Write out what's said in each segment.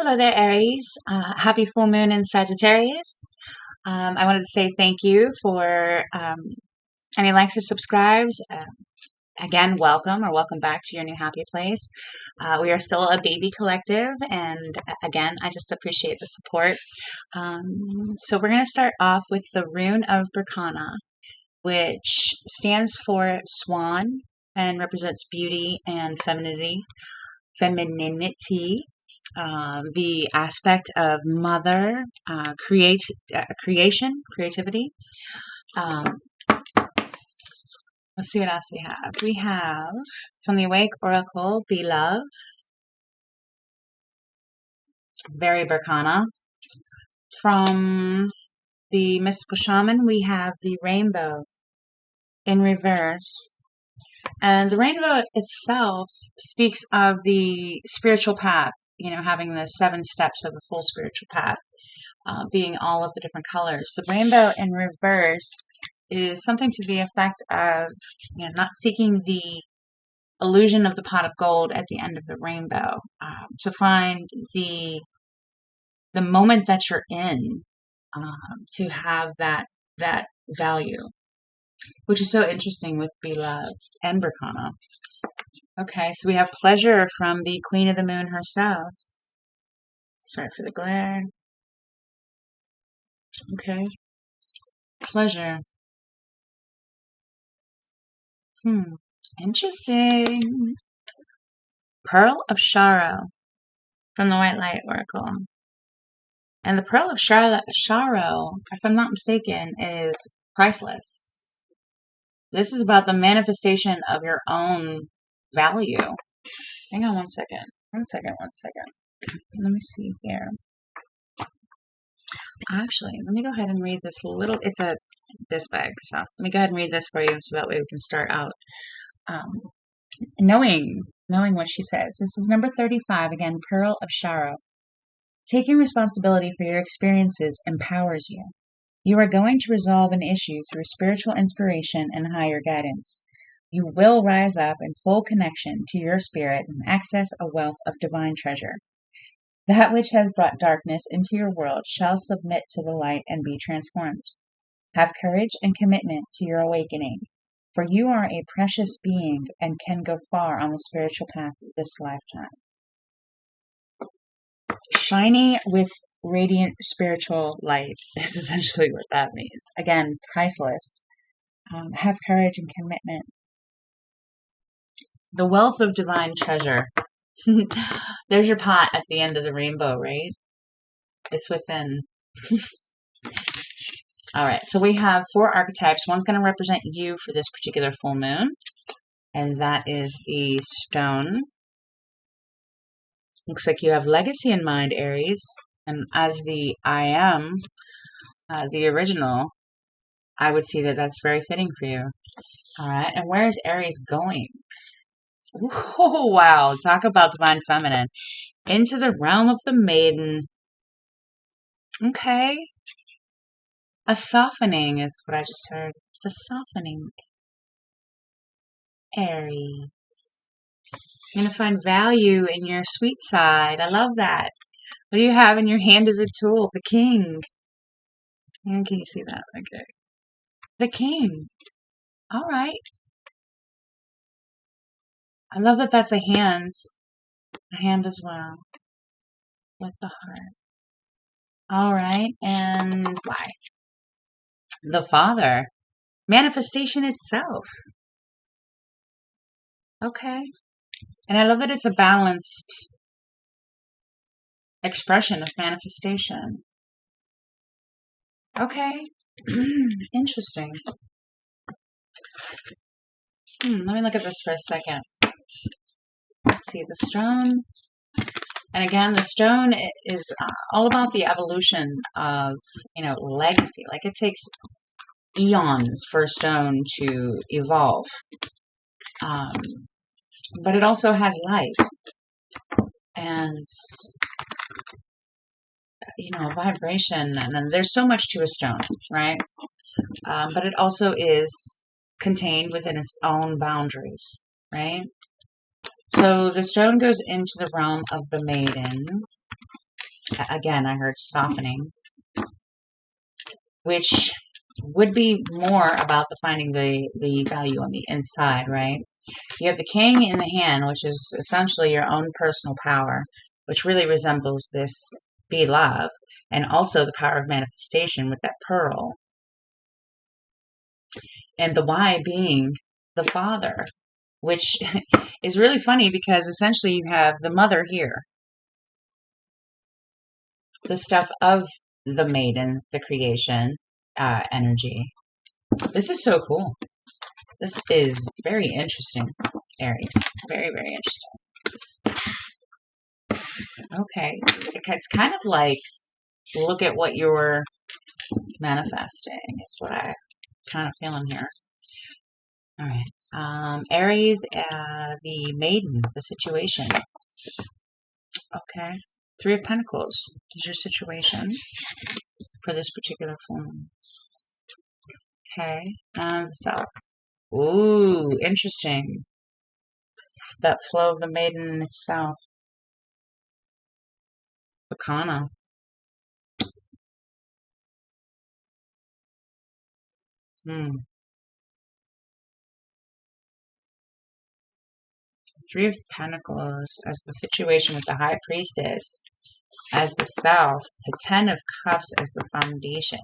Hello there, Aries. Happy full moon in Sagittarius. I wanted to say thank you for any likes or subscribes. Again, welcome or welcome back to your new happy place. We are still a baby collective, and again, I just appreciate the support. So we're going to start off with the rune of Berkana, which stands for swan and represents beauty and femininity. The aspect of mother, creativity. Um, let's see what else we have. We have from the Awake Oracle, Beloved, very Berkana. From the Mystical Shaman, we have the Rainbow in reverse. And the rainbow itself speaks of the spiritual path, having the 7 steps of the full spiritual path, being all of the different colors. The rainbow in reverse is something to the effect of, not seeking the illusion of the pot of gold at the end of the rainbow, to find the moment that you're in, to have that value, which is so interesting with Beloved and Berkana. Okay, so we have pleasure from the Queen of the Moon herself. Sorry for the glare. Okay. Pleasure. Interesting. Pearl of Sharo from the White Light Oracle. And the Pearl of Sharo, if I'm not mistaken, is priceless. This is about the manifestation of your own value. Hang on one second. One second. Let me see here. Actually, let me go ahead and read this this bag stuff. Let me go ahead and read this for you so that way we can start out knowing what she says. This is number 35, again, Pearl of Sharo. Taking responsibility for your experiences empowers you. You are going to resolve an issue through spiritual inspiration and higher guidance. You will rise up in full connection to your spirit and access a wealth of divine treasure. That which has brought darkness into your world shall submit to the light and be transformed. Have courage and commitment to your awakening, for you are a precious being and can go far on the spiritual path of this lifetime. Shiny with radiant spiritual light is essentially what that means. Again, priceless. Have courage and commitment. The wealth of divine treasure. There's your pot at the end of the rainbow, right? It's within. All right, so we have 4 archetypes. One's going to represent you for this particular full moon, and that is the stone. Looks like you have legacy in mind, Aries, and as the I am, the original, I would see that that's very fitting for you. All right, and where is Aries going? Oh, wow, talk about divine feminine. Into the realm of the maiden. Okay. A softening is what I just heard. The softening. Aries. You're going to find value in your sweet side. I love that. What do you have in your hand as a tool? The king. Can you see that? Okay. The king. All right. I love that that's a hand as well. With the heart. All right. And why? The Father. Manifestation itself. Okay. And I love that it's a balanced expression of manifestation. Okay. Interesting. Let me look at this for a second. Let's see, the stone. And again, the stone is all about the evolution of, legacy. Like it takes eons for a stone to evolve. But it also has life. And, vibration. And then there's so much to a stone, right? But it also is contained within its own boundaries, right? So the stone goes into the realm of the maiden. Again, I heard softening, which would be more about finding the value on the inside, right? You have the king in the hand, which is essentially your own personal power, which really resembles this be love, and also the power of manifestation with that pearl. And the why being the father, which is really funny because essentially you have the mother here, the stuff of the maiden, the creation energy. This is so cool. This is very interesting, Aries. Very, very interesting. Okay. It's kind of like, look at what you're manifesting, is what I'm kind of feeling here. All right. Aries, the maiden, the situation. Okay. Three of Pentacles is your situation for this particular form. Okay. And the Self. Ooh, interesting. That flow of the maiden itself. Bacana. Three of Pentacles as the situation with the High Priestess, as the Self, the Ten of Cups as the foundation.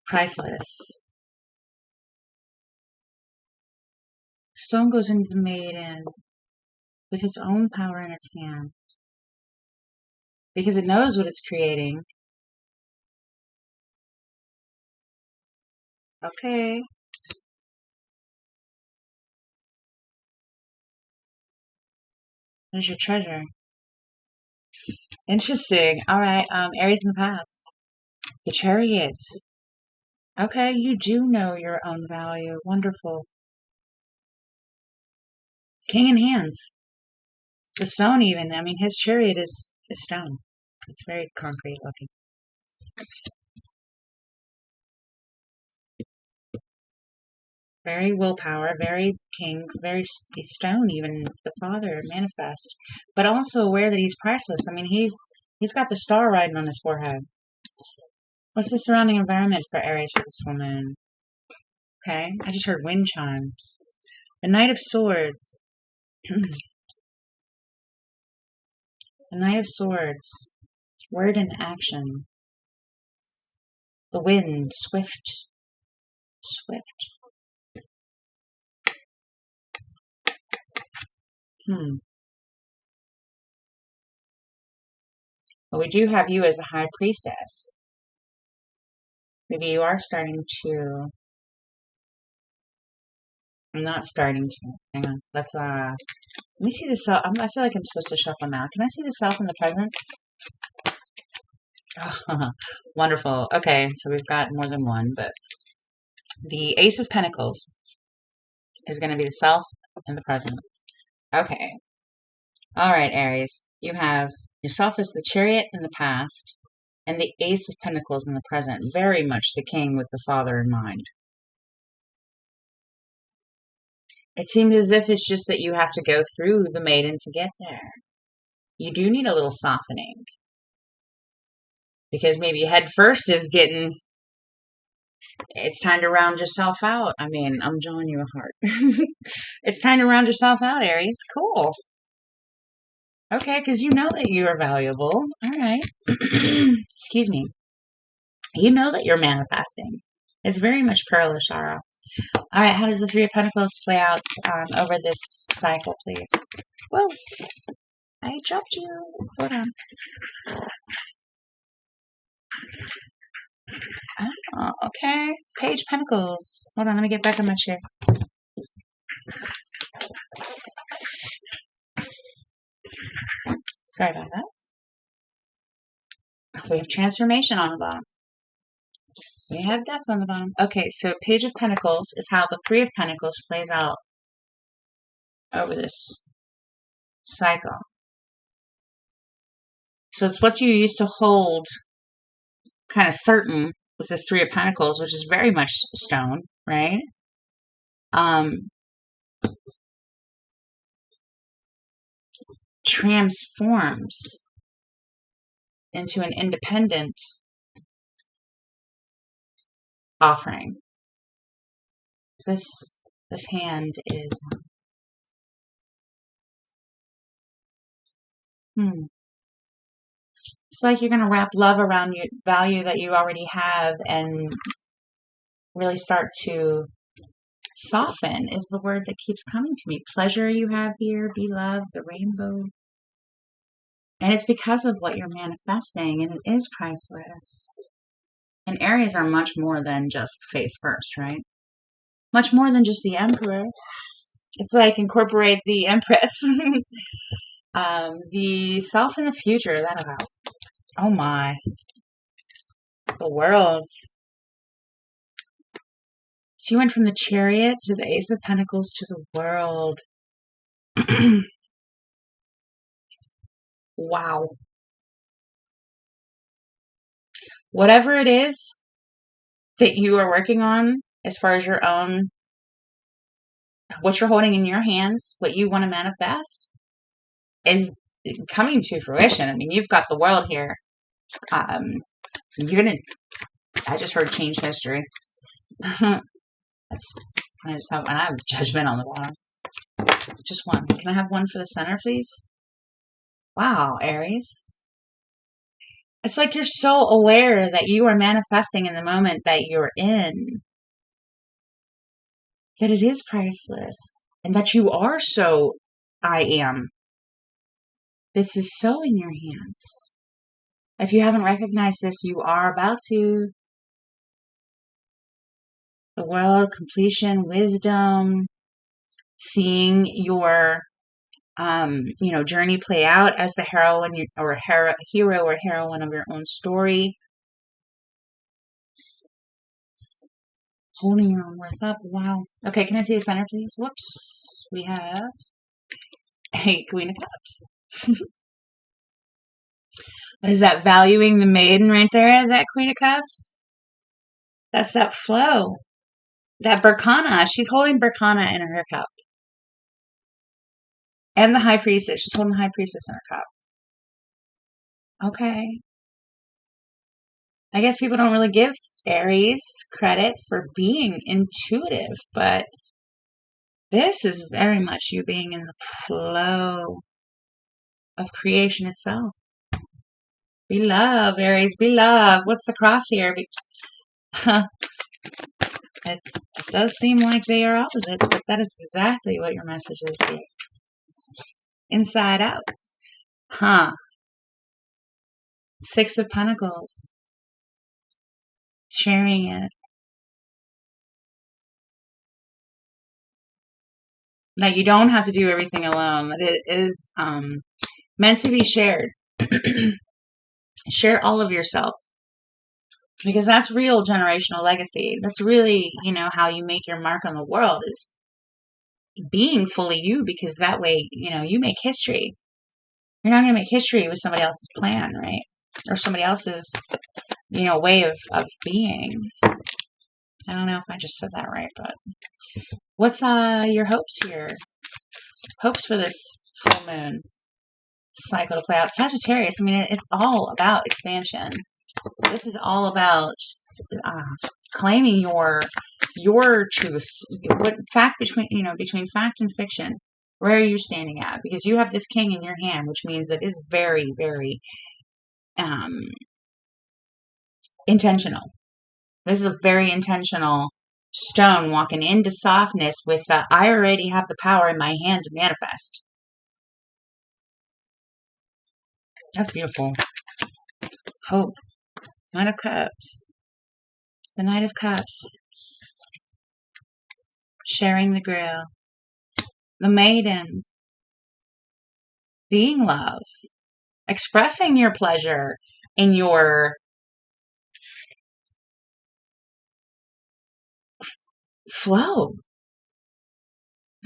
Priceless. Stone goes into the maiden with its own power in its hand because it knows what it's creating. Okay. There's your treasure. Interesting. All right. Aries in the past. The Chariots. Okay, you do know your own value. Wonderful. King in hands. The stone even. I mean, his chariot is stone. It's very concrete looking. Very willpower, very king, very stone, even the father manifest. But also aware that he's priceless. I mean, he's got the star riding on his forehead. What's the surrounding environment for Aries for this woman? Okay, I just heard wind chimes. The Knight of Swords. The Knight of Swords. Word and action. The wind, swift, swift. Well, we do have you as a High Priestess. Maybe you are starting to. I'm not starting to. Hang on. Let me see the Self. I feel like I'm supposed to shuffle now. Can I see the Self in the present? Oh, wonderful. Okay, so we've got more than one, but the Ace of Pentacles is going to be the Self in the present. Okay. All right, Aries. You have yourself as the Chariot in the past and the Ace of Pentacles in the present. Very much the king with the father in mind. It seems as if it's just that you have to go through the maiden to get there. You do need a little softening. Because maybe head first is getting, it's time to round yourself out. I mean, I'm drawing you a heart. It's time to round yourself out, Aries. Cool. Okay, because you know that you are valuable. All right. Excuse me. You know that you're manifesting. It's very much Pearl Ashara. All right, how does the Three of Pentacles play out over this cycle, please? Well, I dropped you. Hold on. Oh, okay. Page Pentacles. Hold on, let me get back on my chair. Sorry about that. We have transformation on the bottom. We have death on the bottom. Okay, so Page of Pentacles is how the Three of Pentacles plays out over this cycle. So it's what you used to hold kind of certain with this Three of Pentacles, which is very much stone, right? transforms into an independent offering. This hand is it's like you're going to wrap love around your value that you already have and really start to soften is the word that keeps coming to me. Pleasure you have here, be loved, the rainbow. And it's because of what you're manifesting, and it is priceless. And Aries are much more than just face first, right? Much more than just the Emperor. It's like incorporate the Empress. The self in the future, that'll help. Oh my. The worlds. So you went from the Chariot to the Ace of Pentacles to the World. Wow. Whatever it is that you are working on as far as your own, what you're holding in your hands, what you want to manifest is coming to fruition. I mean, you've got the world here. You're going to, I just heard change history. I have judgment on the bottom. Just one. Can I have one for the center, please? Wow, Aries. It's like you're so aware that you are manifesting in the moment that you're in. That it is priceless. And that you are so I am. This is so in your hands. If you haven't recognized this, you are about to. The world, completion, wisdom, seeing your journey play out as the heroine or hero or heroine of your own story. Holding your own worth up. Wow. Okay, can I see the center, please? Whoops. We have a Queen of Cups. Is that valuing the maiden right there? That Queen of Cups? That's that flow. That Berkana. She's holding Berkana in her cup. And the High Priestess. She's holding the High Priestess in her cup. Okay. I guess people don't really give Aries credit for being intuitive, but this is very much you being in the flow of creation itself. Be love, Aries, be love. What's the cross here? It does seem like they are opposites, but that is exactly what your message is here. Inside out. Six of Pentacles. Sharing it. That you don't have to do everything alone. That it is meant to be shared. Share all of yourself. Because that's real generational legacy. That's really, how you make your mark on the world is being fully you, because that way, you make history. You're not going to make history with somebody else's plan, right? Or somebody else's, way of being. I don't know if I just said that right, but what's your hopes here? Hopes for this full moon cycle to play out. Sagittarius, I mean, it's all about expansion. This is all about claiming your truths. What fact between fact and fiction? Where are you standing at? Because you have this king in your hand, which means it is very, very intentional. This is a very intentional stone walking into softness with I already have the power in my hand to manifest. That's beautiful. Hope. Knight of Cups. The Knight of Cups. Sharing the Grail. The Maiden. Being love. Expressing your pleasure in your flow.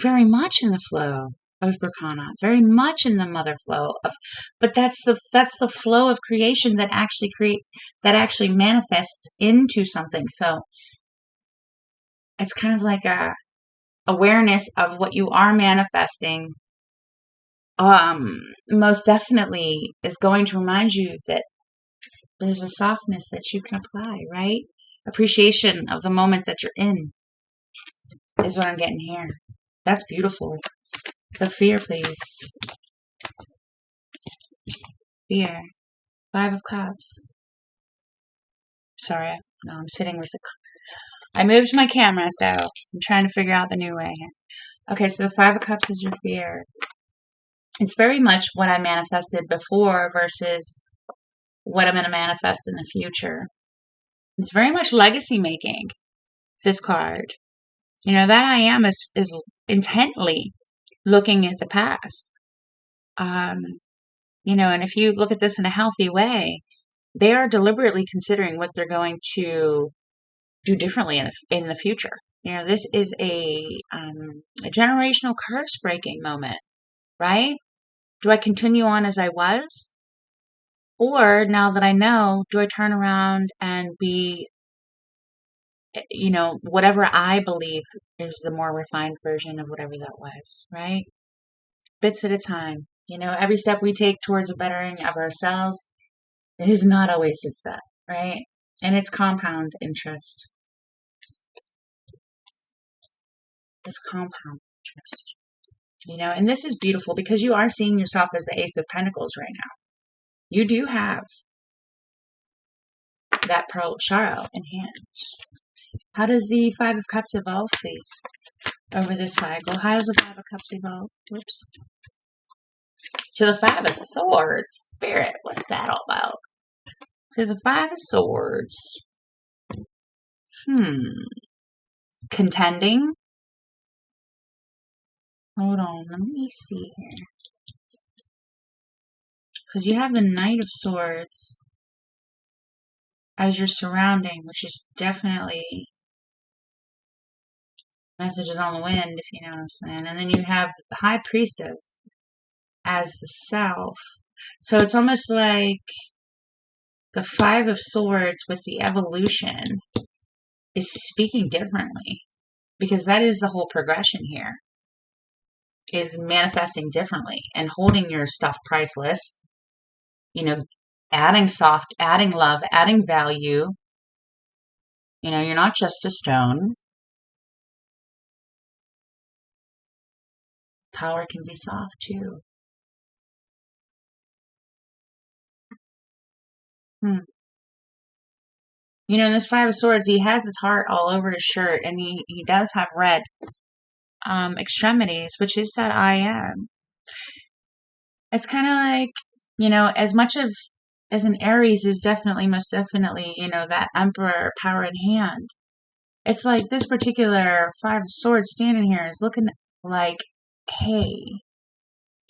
Very much in the flow of Berkana. Very much in the mother flow of, but that's the flow of creation that actually manifests into something. So it's kind of like a awareness of what you are manifesting most definitely is going to remind you that there's a softness that you can apply, right? Appreciation of the moment that you're in is what I'm getting here. That's beautiful. The fear, please. Fear. 5 of Cups. Sorry, no, I'm sitting with the. I moved my camera, so I'm trying to figure out the new way here. Okay, so the 5 of Cups is your fear. It's very much what I manifested before versus what I'm going to manifest in the future. It's very much legacy making, this card. That I am is intently looking at the past. And if you look at this in a healthy way, they are deliberately considering what they're going to do differently in the future. This is a generational curse breaking moment, right? Do I continue on as I was? Or now that I know, do I turn around and be, whatever I believe is the more refined version of whatever that was, right? Bits at a time. Every step we take towards a bettering of ourselves is not always a step, right? And it's compound interest. It's compound interest. And this is beautiful because you are seeing yourself as the Ace of Pentacles right now. You do have that Pearl of Sorrow in hand. How does the 5 of Cups evolve, please, over this cycle? How does the 5 of Cups evolve? Whoops. To the 5 of Swords. Spirit, what's that all about? To the 5 of Swords. Contending. Hold on, let me see here. Because you have the Knight of Swords as your surrounding, which is definitely messages on the wind, if you know what I'm saying. And then you have the High Priestess as the self. So it's almost like the 5 of Swords with the evolution is speaking differently. Because that is the whole progression here. Is manifesting differently and holding your stuff priceless. Adding soft, adding love, adding value. You're not just a stone. Power can be soft too. This 5 of Swords, he has his heart all over his shirt, and he does have red extremities, which is that I am. It's kind of like, as much as an Aries is definitely, most definitely, that Emperor power in hand. It's like this particular 5 of Swords standing here is looking like, hey,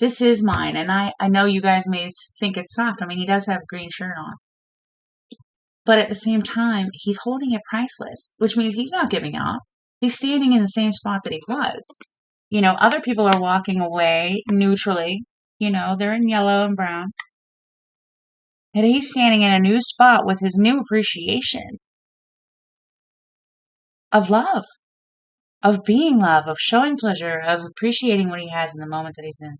this is mine. And I know you guys may think it's soft. I mean, he does have a green shirt on. But at the same time, he's holding it priceless, which means he's not giving up. He's standing in the same spot that he was. Other people are walking away neutrally. They're in yellow and brown. And he's standing in a new spot with his new appreciation of love, of being love, of showing pleasure, of appreciating what he has in the moment that he's in.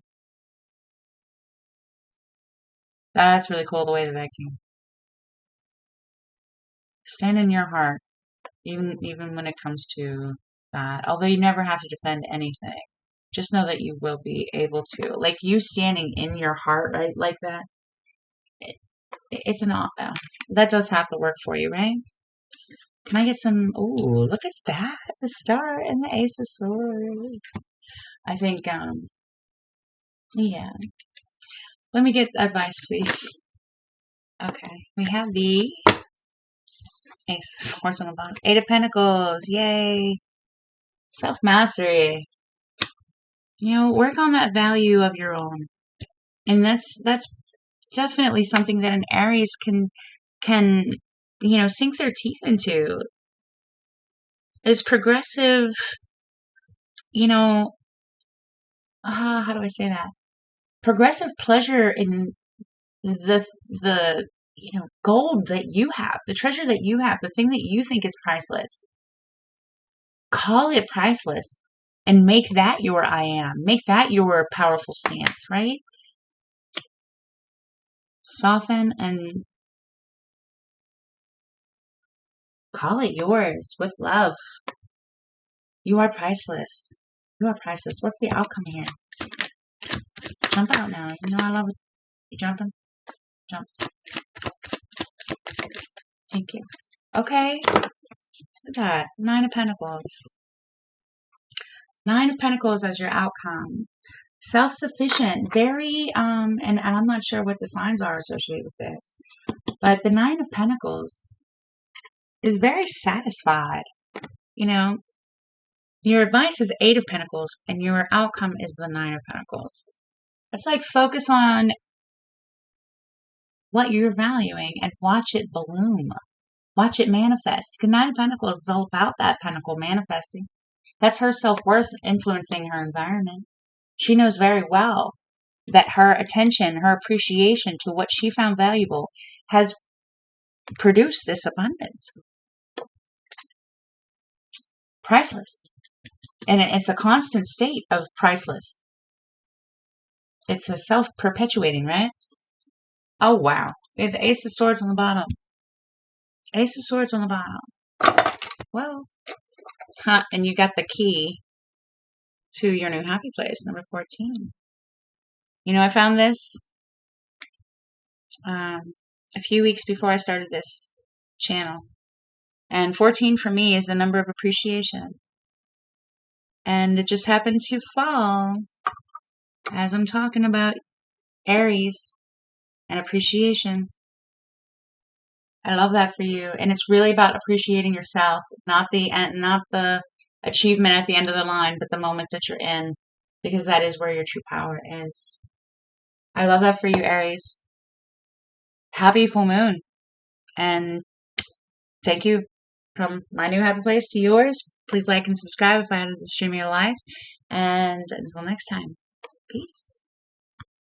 That's really cool the way that came. Stand in your heart, even when it comes to that. Although you never have to defend anything. Just know that you will be able to. Like you standing in your heart, right? Like that. It's an that does have to work for you, right? Can I get some? Ooh, look at that! The Star and the Ace of Swords. I think, yeah. Let me get advice, please. Okay, we have the Ace of Swords on the bottom. 8 of Pentacles, yay! Self-mastery. Work on that value of your own. And that's definitely something that an Aries can sink their teeth into. Is progressive, how do I say that? Progressive pleasure in the gold that you have, the treasure that you have, the thing that you think is priceless. Call it priceless. and make that your I am. Make that your powerful stance, right? Soften and call it yours with love. You are priceless. You are priceless. What's the outcome here? Jump out now. You know I love it. You jumping? Jump. Thank you. Okay. Look at that. 9 of Pentacles. 9 of Pentacles as your outcome. Self-sufficient. Very, and I'm not sure what the signs are associated with this, but the 9 of Pentacles is very satisfied. You know, your advice is 8 of Pentacles, and your outcome is the 9 of Pentacles. It's like focus on what you're valuing and watch it bloom. Watch it manifest. The 9 of Pentacles is all about that pentacle manifesting. That's her self-worth influencing her environment. She knows very well that her attention, her appreciation to what she found valuable has produced this abundance. Priceless. And it's a constant state of priceless. It's a self-perpetuating, right? Oh, wow. We have the Ace of Swords on the bottom. Ace of Swords on the bottom. Whoa. Huh. And you got the key to your new happy place, number 14. You know, I found this a few weeks before I started this channel. And 14 for me is the number of appreciation. And it just happened to fall as I'm talking about Aries and appreciation. I love that for you. And it's really about appreciating yourself, not the achievement at the end of the line, but the moment that you're in, because that is where your true power is. I love that for you, Aries. Happy full moon. And thank you from my new happy place to yours. Please like and subscribe if I added the stream of your life. And until next time, peace.